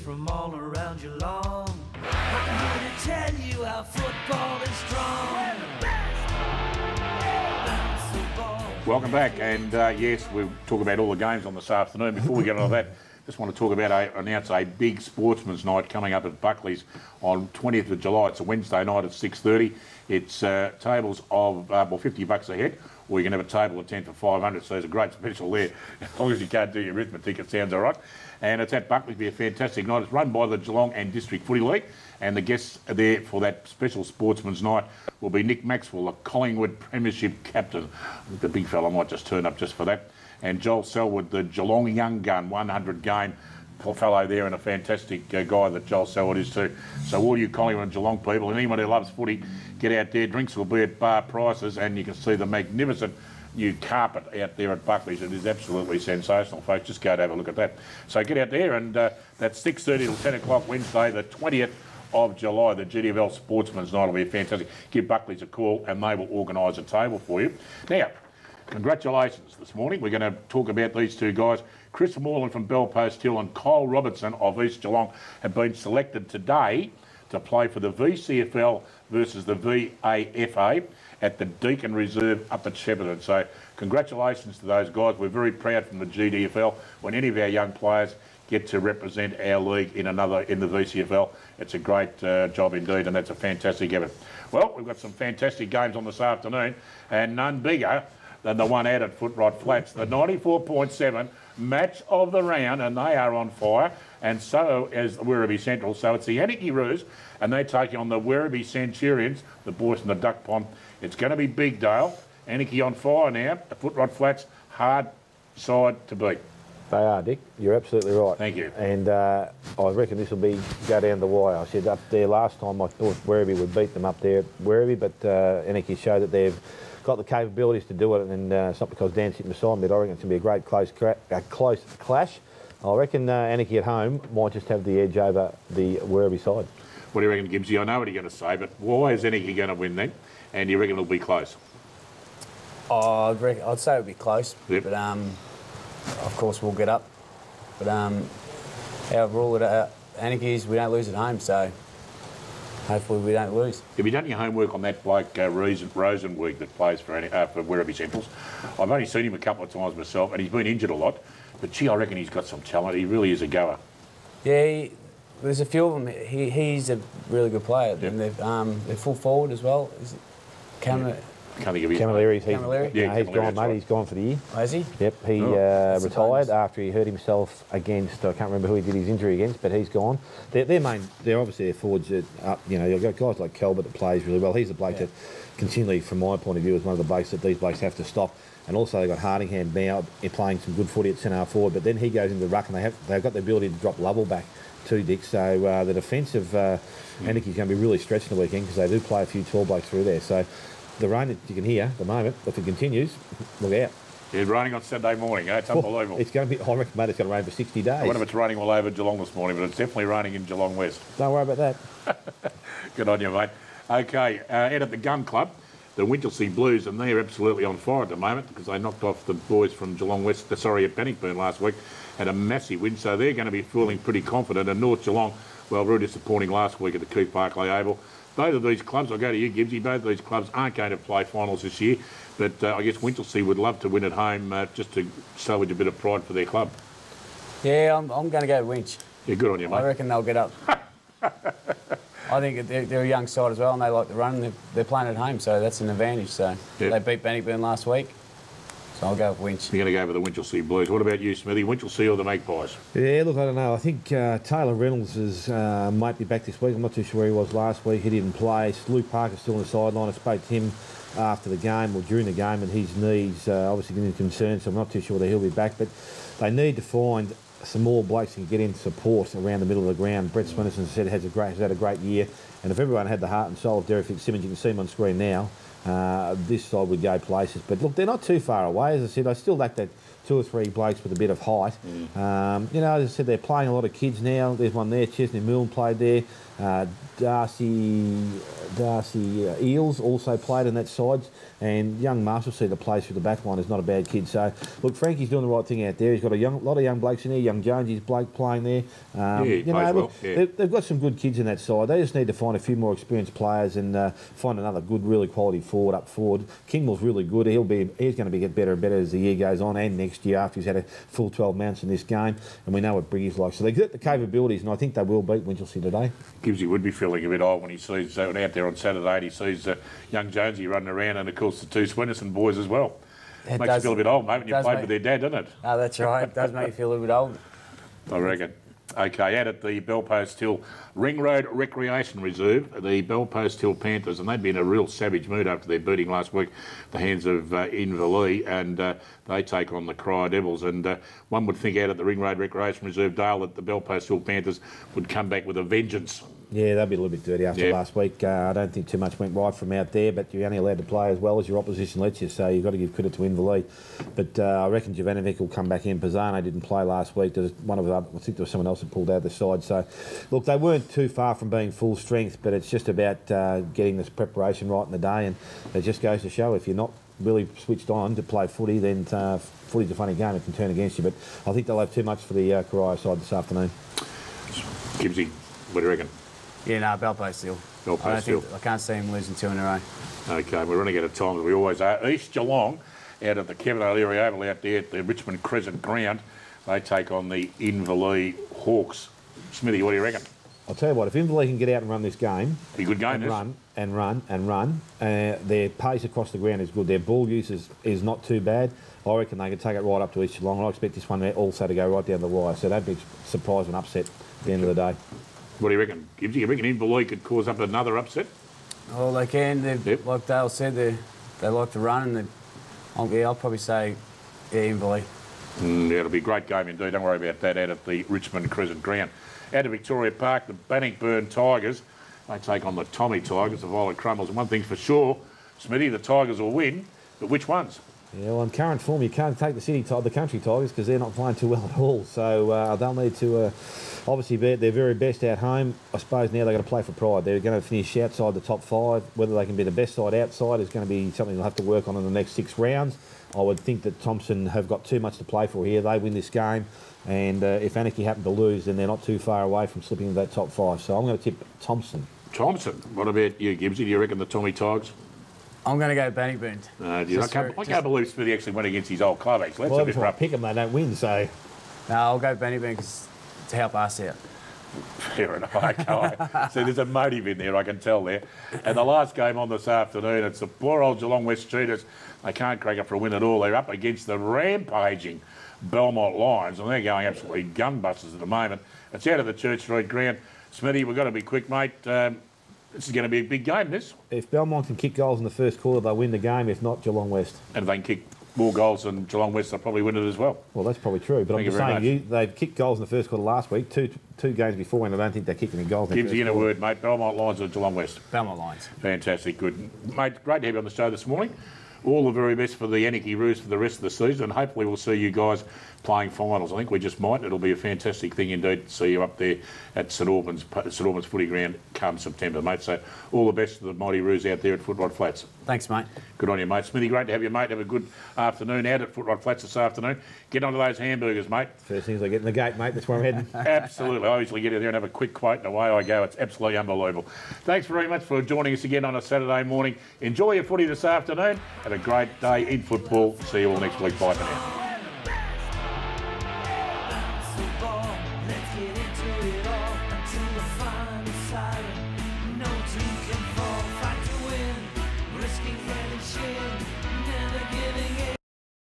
from all around Geelong. I'm here to tell you how football is strong. We're the best. Bounce the ball. Welcome back, and yes, we'll talk about all the games on this afternoon. Before we get on to that, just want to talk about announce a big sportsman's night coming up at Buckley's on 20th of July. It's a Wednesday night at 6:30. It's tables of well, $50 a head, or you can have a table of 10 for 500. So there's a great special there. As long as you can't do your arithmetic, it sounds all right. And it's at Buckley's. Be a fantastic night. It's run by the Geelong and District Footy League, and the guests are there for that special sportsman's night will be Nick Maxwell, a Collingwood Premiership captain. The big fella might just turn up just for that. And Joel Selwood, the Geelong Young Gun, 100 game fellow there, and a fantastic guy that Joel Selwood is too. So all you Collingwood and Geelong people, and anyone who loves footy, get out there. Drinks will be at bar prices, and you can see the magnificent new carpet out there at Buckley's. It is absolutely sensational, folks. Just go to have a look at that. So get out there, and that's 6:30 till 10 o'clock Wednesday, the 20th of July. The GDFL Sportsman's Night will be fantastic. Give Buckley's a call, and they will organise a table for you. Now, congratulations this morning. We're going to talk about these two guys. Chris Moreland from Bellpost Hill and Kyle Robertson of East Geelong have been selected today to play for the VCFL versus the VAFA at the Deakin Reserve up at Shepparton. So congratulations to those guys. We're very proud from the GDFL when any of our young players get to represent our league in the VCFL. It's a great job indeed, and that's a fantastic effort. Well, we've got some fantastic games on this afternoon, and none bigger than the one out at Footright Flats, the 94.7 match of the round, and they are on fire, and so is Werribee Central. So it's the Anarchy Roos, and they're taking on the Werribee Centurions, the boys from the Duck Pond. It's going to be big, Dale. Anarchy on fire now. The Footright Flats, hard side to beat. They are, Dick. You're absolutely right. Thank you. And I reckon this will go down the wire. I said up there last time I thought Werribee would beat them up there at Werribee, but Anarchy showed that they've got the capabilities to do it, and it's not because Dan's sitting beside me, but I reckon it's going to be a great close clash. I reckon Anarchy at home might just have the edge over the Werribee side. What do you reckon, Gibbsy? I know what you're going to say, but why is Anarchy going to win then? And you reckon it'll be close? Oh, I'd say it'll be close, yep. But of course we'll get up. But our rule at Anarchy is we don't lose at home, so hopefully we don't lose. Have you done your homework on that bloke Rosenweek that plays for Werribee Centrals? I've only seen him a couple of times myself, and he's been injured a lot. But gee, I reckon he's got some talent. He really is a goer. Yeah, there's a few of them. He's a really good player. Yep. And they're full forward as well. Is it Camilleri, he's gone, mate. He's gone for the year. Oh, has he? Yep, he retired after he hurt himself against, I can't remember who he did his injury against, but he's gone. They're obviously their forwards that up, you know, you've got guys like Calvert that plays really well. He's the bloke that continually, from my point of view, is one of the blokes that these blokes have to stop. And also they've got Hardingham now playing some good footy at centre forward, but then he goes into the ruck, and they've got the ability to drop Lovell back too, Dick. So the defence of Anarchy is going to be really stretched in the weekend because they do play a few tall blokes through there. So the rain that you can hear at the moment, if it continues, look out. Yeah, it's raining on Saturday morning, eh? It's unbelievable. It's going to be, I reckon, mate, it's going to rain for 60 days. I wonder if it's raining all over Geelong this morning, but it's definitely raining in Geelong West. Don't worry about that. Good on you, mate. Okay, out at the Gun Club, the Winchelsea Blues, and they're absolutely on fire at the moment because they knocked off the boys from Geelong West, at Bannockburn last week, had a massive win, so they're going to be feeling pretty confident. And North Geelong, well, very disappointing last week at the Keith Barclay Oval. Both of these clubs, I'll go to you, Gibbsy, both of these clubs aren't going to play finals this year, but I guess Winchelsea would love to win at home just to salvage a bit of pride for their club. Yeah, I'm going to go Winch. Yeah, good on you, mate. I reckon they'll get up. I think they're a young side as well, and they like to run. They're playing at home, so that's an advantage. So They beat Bannockburn last week, so I'll go with Winch. You're going to go with the Winchelsea Blues. What about you, Smithy? Winchelsea or the Magpies? Yeah, look, I don't know. I think Taylor Reynolds might be back this week. I'm not too sure where he was last week. He didn't play. Luke Parker's still on the sideline. I spoke to him after the game, or during the game, and his knees obviously getting concerned, so I'm not too sure that he'll be back. But they need to find some more blokes who can get in support around the middle of the ground. Brett Swinnerton said has had a great year, and if everyone had the heart and soul of Derek Fitzsimmons, you can see him on screen now, this side would go places. But look, they're not too far away. As I said, I still like that 2 or 3 blokes with a bit of height. You know, as I said, they're playing a lot of kids now. There's one there, Chesney Milne played there. Darcy Eels also played in that side, and young Marshalsea, the plays through the back line, is not a bad kid. So look, Frankie's doing the right thing out there. He's got a lot of young blokes in there. Young Jonesy's bloke playing there. He plays well. They've got some good kids in that side. They just need to find a few more experienced players and find another good, really quality forward up forward. Kingwell's really good. He's going to get better and better as the year goes on, and next year after he's had a full 12 mounts in this game. And we know what Briggy's like. So they've got the capabilities, and I think they will beat Winchelsea today. Gibbsy would be feeling a bit old when he sees out there on Saturday and he sees young Jonesy running around, and of course the 2 Swinnerton boys as well. Makes you feel a bit old, mate, when you played with their dad, doesn't it? Oh, that's right. It does make you feel a little bit old. I reckon. Okay, out at the Bellpost Hill Ring Road Recreation Reserve, the Bellpost Hill Panthers, and they'd been in a real savage mood after their beating last week, the hands of Inverleigh, and they take on the Cry Devils. And one would think out at the Ring Road Recreation Reserve, Dale, that the Bellpost Hill Panthers would come back with a vengeance. Yeah, they'll be a little bit dirty after last week. I don't think too much went right from out there, but you're only allowed to play as well as your opposition lets you, so you've got to give credit to Inverleigh. But I reckon Jovanovic will come back in. Pisano didn't play last week. There's one of I think there was someone else that pulled out the side. So, look, they weren't too far from being full strength, but it's just about getting this preparation right in the day, and it just goes to show if you're not really switched on to play footy, then footy's a funny game. It can turn against you. But I think they'll have too much for the Corio side this afternoon. Gibbsy, what do you reckon? Yeah, no, Bellpost Hill. Bellpost Hill. I can't see him losing 2 in a row. Okay, we're running out of time as we always are. East Geelong, out at the Kevin O'Leary Oval out there at the Richmond Crescent Ground, they take on the Inverleigh Hawks. Smithy, what do you reckon? I'll tell you what, if Inverleigh can get out and run this game, be a good game, and run, their pace across the ground is good. Their ball use is not too bad. I reckon they can take it right up to East Geelong. I expect this one also to go right down the wire, so that'd be a surprise and upset at the end of the day. What do you reckon, Gibbsy? You reckon Inverleigh could cause up another upset? Well, they can. Like Dale said, they like to run, and I'll probably say, Inverleigh. Yeah, it'll be a great game indeed. Don't worry about that out at the Richmond Crescent Ground. Out of Victoria Park, the Bannockburn Tigers, they take on the Tommy Tigers, the Violet Crumbles. And one thing's for sure, Smithy, the Tigers will win, but which ones? Yeah, well, in current form, you can't take the country Tigers because they're not playing too well at all. So they'll need to obviously be at their very best at home. I suppose now they've got to play for pride. They're going to finish outside the top 5. Whether they can be the best side outside is going to be something they'll have to work on in the next 6 rounds. I would think that Thompson have got too much to play for here. They win this game, and if Anarchy happen to lose, then they're not too far away from slipping into that top 5. So I'm going to tip Thompson. Thompson. What about you, Gibbsy? Do you reckon the Tommy Tigers? I'm going to go Bannockburn. I can't believe Smithy actually went against his old club, actually. Well, every time I pick them, they don't win, so... No, I'll go Bannockburn to help us out. Fair enough. Okay. See, there's a motive in there, I can tell there. And the last game on this afternoon, it's the poor old Geelong West Cheetahs. They can't crack up for a win at all. They're up against the rampaging Belmont Lions, and they're going absolutely gunbusters at the moment. It's out of the Church Street ground. Smithy, we've got to be quick, mate. This is going to be a big game, this. If Belmont can kick goals in the first quarter, they'll win the game. If not, Geelong West. And if they can kick more goals than Geelong West, they'll probably win it as well. Well, that's probably true. But I'm just saying, they've kicked goals in the first quarter last week, two games before, and I don't think they're kicking any goals. Gives you in a word, mate. Belmont Lions or Geelong West? Belmont Lions. Fantastic, good. Mate, great to have you on the show this morning. All the very best for the Anarchy Roos for the rest of the season, and hopefully we'll see you guys playing finals. I think we just might. It'll be a fantastic thing indeed to see you up there at St Albans footy ground come September, mate. So all the best to the mighty Roos out there at Footrod Flats. Thanks, mate. Good on you, mate. Smithy, great to have you, mate. Have a good afternoon out at Footrod Flats this afternoon. Get onto those hamburgers, mate. First things I get in the gate, mate. That's where I'm heading. Absolutely. I usually get in there and have a quick quote and away I go. It's absolutely unbelievable. Thanks very much for joining us again on a Saturday morning. Enjoy your footy this afternoon. Have a great day in football. See you all next week. Bye for now. Let's get into it all until the final.